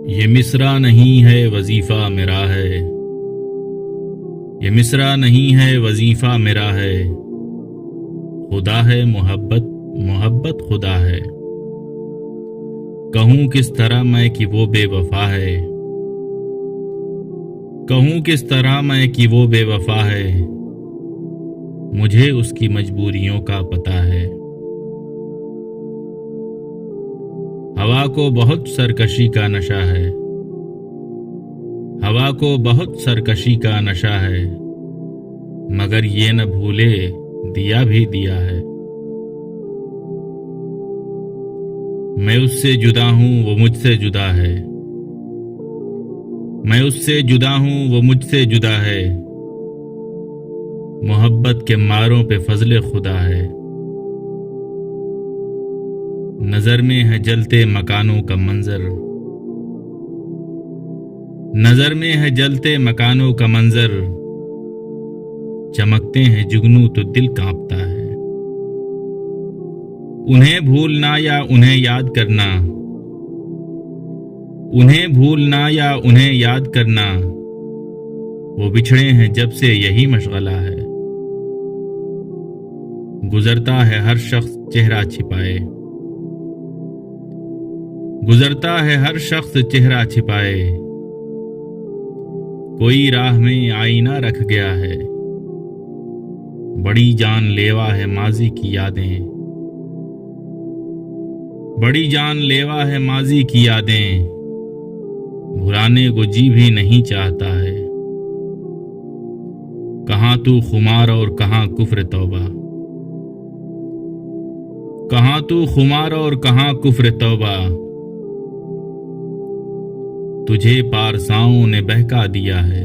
یہ مصرع نہیں ہے وظیفہ میرا ہے، یہ مصرع نہیں ہے وظیفہ میرا ہے، خدا ہے محبت، محبت خدا ہے۔ کہوں کس طرح میں کہ وہ بے وفا ہے، کہوں کس طرح میں کہ وہ بے وفا ہے، مجھے اس کی مجبوریوں کا پتہ ہے۔ ہوا کو بہت سرکشی کا نشہ ہے، ہوا کو بہت سرکشی کا نشہ ہے، مگر یہ نہ بھولے دیا بھی دیا ہے۔ میں اس سے جدا ہوں وہ مجھ سے جدا ہے، میں اس سے جدا ہوں وہ مجھ سے جدا ہے، محبت کے ماروں پہ فضل خدا ہے۔ نظر میں ہے جلتے مکانوں کا منظر، نظر میں ہے جلتے مکانوں کا منظر، چمکتے ہیں جگنو تو دل کانپتا ہے۔ انہیں بھولنا یا انہیں یاد کرنا، انہیں بھولنا یا انہیں یاد کرنا، وہ بچھڑے ہیں جب سے یہی مشغلہ ہے۔ گزرتا ہے ہر شخص چہرہ چھپائے، گزرتا ہے ہر شخص چہرہ چھپائے، کوئی راہ میں آئینہ رکھ گیا ہے، بڑی جان لیوا ہے ماضی کی یادیں، بڑی جان لیوا ہے ماضی کی یادیں، بھلانے کو جی بھی نہیں چاہتا ہے۔ کہاں تو خمار اور کہاں کفر توبہ، کہاں تو خمار اور کہاں کفر توبہ، تجھے پارساؤں نے بہکا دیا ہے۔